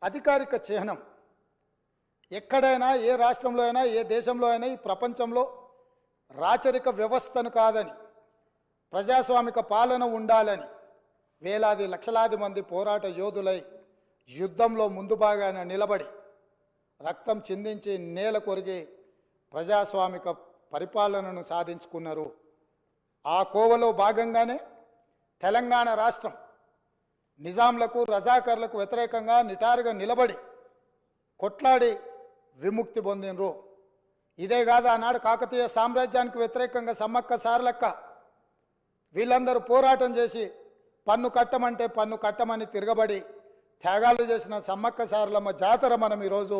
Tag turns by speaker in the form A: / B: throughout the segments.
A: అధికారిక చిహ్నం ఎక్కడైనా ఏ రాష్ట్రంలో అయినా ఏ దేశంలో అయినా ఈ ప్రపంచంలో రాచరిక వ్యవస్థను కాదని ప్రజాస్వామిక పాలన ఉండాలని వేలాది లక్షలాది మంది పోరాట యోధులై యుద్ధంలో ముందు భాగాన నిలబడి రక్తం చిందించి నేల కొరిగి ప్రజాస్వామిక పరిపాలనను సాధించుకున్నారు. ఆ కోవలో భాగంగానే తెలంగాణ రాష్ట్రం నిజాంలకు రజాకర్లకు వ్యతిరేకంగా నిటారుగా నిలబడి కొట్లాడి విముక్తి పొందినరు. ఇదే కాదు, ఆనాడు కాకతీయ సామ్రాజ్యానికి వ్యతిరేకంగా సమ్మక్క సారలక్క వీళ్ళందరూ పోరాటం చేసి పన్ను కట్టమంటే పన్ను కట్టమని తిరగబడి త్యాగాలు చేసిన సమ్మక్క సారలమ్మ జాతర మనం ఈరోజు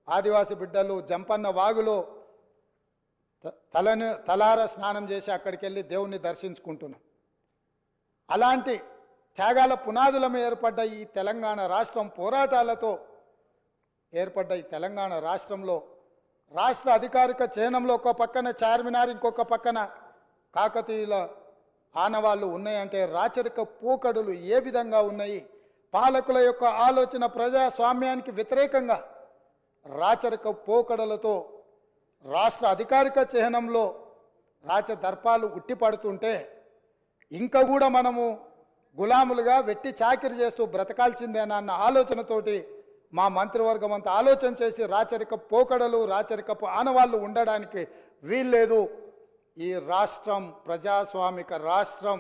A: ఆదివాసి బిడ్డలు జంపన్న వాగులో తలార స్నానం చేసి అక్కడికి వెళ్ళి దేవుణ్ణి దర్శించుకుంటున్నాం. అలాంటి త్యాగాల పునాదుల మీద ఏర్పడ్డ ఈ తెలంగాణ రాష్ట్రం, పోరాటాలతో ఏర్పడ్డ ఈ తెలంగాణ రాష్ట్రంలో రాష్ట్ర అధికారిక చిహ్నంలో ఒక పక్కన చార్మినార్, ఇంకొక పక్కన కాకతీయుల ఆనవాళ్ళు ఉన్నాయంటే రాచరిక పోకడులు ఏ విధంగా ఉన్నాయి, పాలకుల యొక్క ఆలోచన ప్రజాస్వామ్యానికి వ్యతిరేకంగా రాచరిక పోకడలతో రాష్ట్ర అధికారిక చిహ్నంలో రాచదర్పాలు ఉట్టిపడుతుంటే ఇంకా కూడా మనము గులాములుగా వెట్టి చాకిరి చేస్తూ బ్రతకాల్సిందేనన్న ఆలోచనతోటి మా మంత్రివర్గం అంతా ఆలోచన చేసి రాచరిక పోకడలు, రాచరికపు ఆనవాళ్ళు ఉండడానికి వీల్లేదు. ఈ రాష్ట్రం ప్రజాస్వామిక రాష్ట్రం.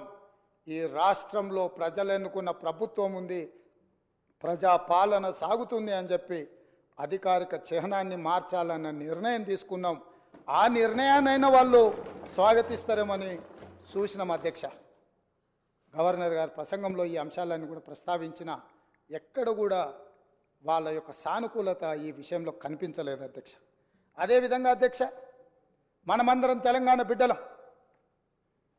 A: ఈ రాష్ట్రంలో ప్రజలు ఎన్నుకున్న ప్రభుత్వం ఉంది, ప్రజాపాలన సాగుతుంది అని చెప్పి అధికారిక చిహ్నాన్ని మార్చాలన్న నిర్ణయం తీసుకున్నాం. ఆ నిర్ణయాన్నైనా వాళ్ళు స్వాగతిస్తారేమని చూసినాం. అధ్యక్ష, గవర్నర్ గారి ప్రసంగంలో ఈ అంశాలన్నీ కూడా ప్రస్తావించిన ఎక్కడ కూడా వాళ్ళ యొక్క సానుకూలత ఈ విషయంలో కనిపించలేదు అధ్యక్ష. అదేవిధంగా అధ్యక్ష, మనమందరం తెలంగాణ బిడ్డలం.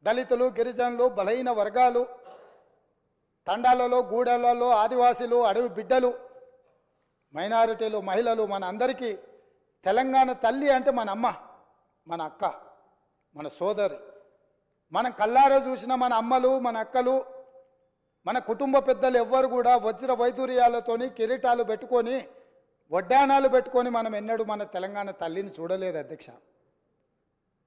A: దళితులు, గిరిజనులు, బలహీన వర్గాలు, తండాలలో, గూడెలలో, ఆదివాసీలు, అడవి బిడ్డలు, మైనారిటీలు, మహిళలు, మన అందరికీ తెలంగాణ తల్లి అంటే మన అమ్మ, మన అక్క, మన సోదరి. మనం కల్లారా చూసిన మన అమ్మలు, మన అక్కలు, మన కుటుంబ పెద్దలు ఎవ్వరు కూడా వజ్ర వైదూర్యాలతోని కిరీటాలు పెట్టుకొని వడ్డానాలు పెట్టుకొని మనం ఎన్నడూ మన తెలంగాణ తల్లిని చూడలేదు అధ్యక్ష.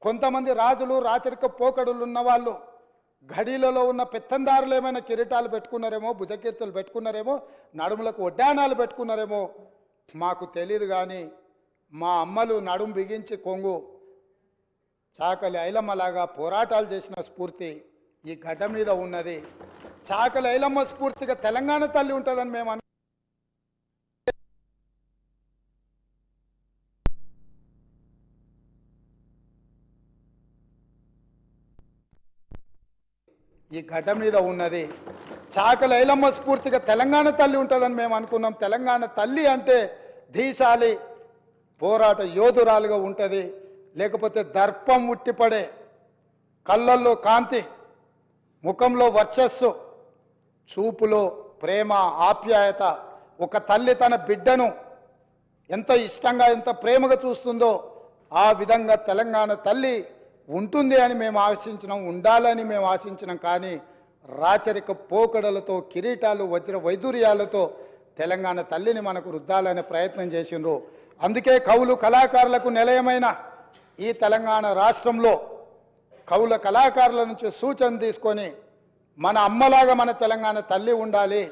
A: కొంతమంది రాజులు, రాచరిక పోకడులు ఉన్న వాళ్ళు గడిలలో ఉన్న పెత్తందారులు ఏమైనా కిరీటాలు పెట్టుకున్నారేమో, భుజకీర్తులు పెట్టుకున్నారేమో, నడుములకు వడ్డానాలు పెట్టుకున్నారేమో మాకు తెలియదు. కానీ మా అమ్మలు నడుము బిగించి కొంగు చాకలి ఐలమ్మలాగా పోరాటాలు చేసిన స్ఫూర్తి ఈ గడ్డ మీద ఉన్నది. చాకలి ఐలమ్మ స్ఫూర్తిగా తెలంగాణ తల్లి ఉంటుందని మేము ఈ గడ్డ మీద ఉన్నది. చాకలి ఐలమ్మ స్ఫూర్తిగా తెలంగాణ తల్లి ఉంటుందని మేము అనుకున్నాం. తెలంగాణ తల్లి అంటే ధీశాలి పోరాట యోధురాలుగా ఉంటుంది. లేకపోతే దర్పం ఉట్టిపడే, కళ్ళల్లో కాంతి, ముఖంలో వర్చస్సు, చూపులో ప్రేమ, ఆప్యాయత. ఒక తల్లి తన బిడ్డను ఎంత ఇష్టంగా, ఎంత ప్రేమగా చూస్తుందో ఆ విధంగా తెలంగాణ తల్లి ఉంటుంది అని మేము ఆశించినాం, ఉండాలని మేము ఆశించినాం. కానీ రాచరిక పోకడలతో, కిరీటాలు, వజ్ర వైదూర్యాలతో తెలంగాణ తల్లిని మనకు రుద్దాలనే ప్రయత్నం చేసిండ్రు. అందుకే కవులు, కళాకారులకు నిలయమైన ఈ తెలంగాణ రాష్ట్రంలో కవుల కళాకారుల నుంచి సూచన తీసుకొని మన అమ్మలాగా మన తెలంగాణ తల్లి ఉండాలి,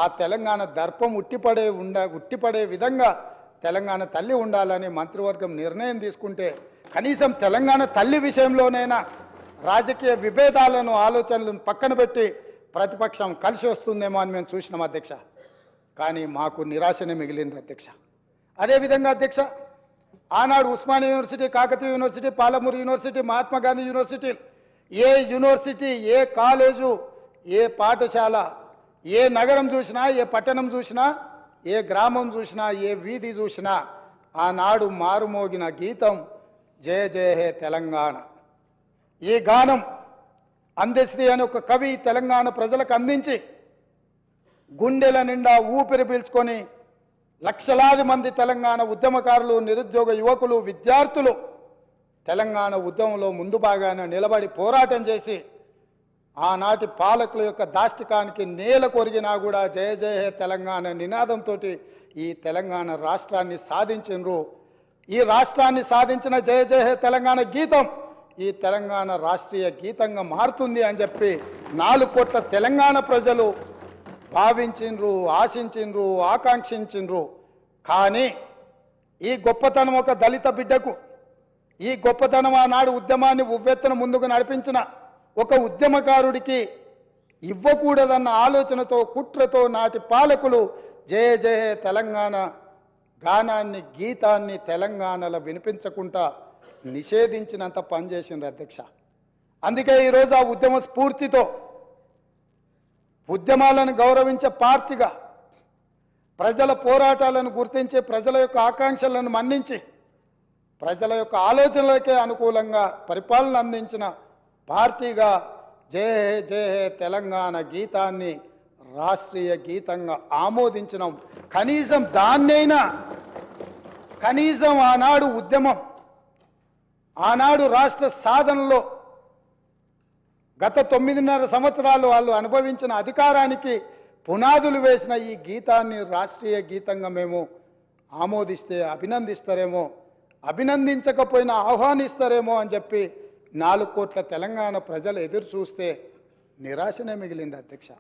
A: ఆ తెలంగాణ దర్పం ఉట్టిపడే విధంగా తెలంగాణ తల్లి ఉండాలని మంత్రివర్గం నిర్ణయం తీసుకుంటే కనీసం తెలంగాణ తల్లి విషయంలోనైనా రాజకీయ విభేదాలను, ఆలోచనలను పక్కన పెట్టి ప్రతిపక్షం కలిసి వస్తుందేమో అని మేము చూసినాం అధ్యక్ష. కానీ మాకు నిరాశనే మిగిలింది అధ్యక్ష. అదేవిధంగా అధ్యక్ష, ఆనాడు Osmania university, Kakatiya university, Palamuru university, Mahatma Gandhi university, ఏ యూనివర్సిటీ, ఏ కాలేజు, ఏ పాఠశాల, ఏ నగరం చూసినా, ఏ పట్టణం చూసినా, ఏ గ్రామం చూసినా, ఏ వీధి చూసినా ఆనాడు మారుమోగిన గీతం జయ జయ హే తెలంగాణ. ఈ గానం అందశ్రీ అనే ఒక కవి తెలంగాణ ప్రజలకు అందించి గుండెల నిండా ఊపిరి పీల్చుకొని లక్షలాది మంది తెలంగాణ ఉద్యమకారులు, నిరుద్యోగ యువకులు, విద్యార్థులు తెలంగాణ ఉద్యమంలో ముందు భాగాన నిలబడి పోరాటం చేసి ఆనాటి పాలకుల యొక్క దాష్టికానికి నేల కొరిగినా కూడా జయ జయ హే తెలంగాణ నినాదంతో ఈ తెలంగాణ రాష్ట్రాన్ని సాధించినరు. ఈ రాష్ట్రాన్ని సాధించిన జయ జయ హే తెలంగాణ గీతం ఈ తెలంగాణ రాష్ట్రీయ గీతంగా మారుతుంది అని చెప్పి 4 కోట్ల తెలంగాణ ప్రజలు భావించిండ్రు, ఆశించిండ్రు, ఆకాంక్షించిండ్రు. కానీ ఈ గొప్పతనం ఒక దళిత బిడ్డకు, ఈ గొప్పతనం ఆనాడు ఉద్యమాన్ని ఉవ్వెత్తున ముందుకు నడిపించిన ఒక ఉద్యమకారుడికి ఇవ్వకూడదన్న ఆలోచనతో, కుట్రతో నాటి పాలకులు జయ జయ హే తెలంగాణ గానాన్ని, గీతాన్ని తెలంగాణలో వినిపించకుండా నిషేధించినంత పనిచేసిండ్రు అధ్యక్ష. అందుకే ఈరోజు ఆ ఉద్యమ స్ఫూర్తితో ఉద్యమాలను గౌరవించే పార్టీగా, ప్రజల పోరాటాలను గుర్తించి, ప్రజల యొక్క ఆకాంక్షలను మన్నించి, ప్రజల యొక్క ఆలోచనలకే అనుకూలంగా పరిపాలన అందించిన పార్టీగా జయ హే జయ హే తెలంగాణ గీతాన్ని రాష్ట్రీయ గీతంగా ఆమోదించినాం. కనీసం దాన్నైనా, కనీసం ఆనాడు ఉద్యమం, ఆనాడు రాష్ట్ర సాధనలో గత 9.5 సంవత్సరాలు వాళ్ళు అనుభవించిన అధికారానికి పునాదులు వేసిన ఈ గీతాన్ని రాష్ట్రీయ గీతంగా మేము ఆమోదిస్తే అభినందిస్తారేమో, అభినందించకపోయినా ఆహ్వానిస్తారేమో అని చెప్పి 4 కోట్ల తెలంగాణ ప్రజలు ఎదురు చూస్తే నిరాశనే మిగిలింది అధ్యక్ష.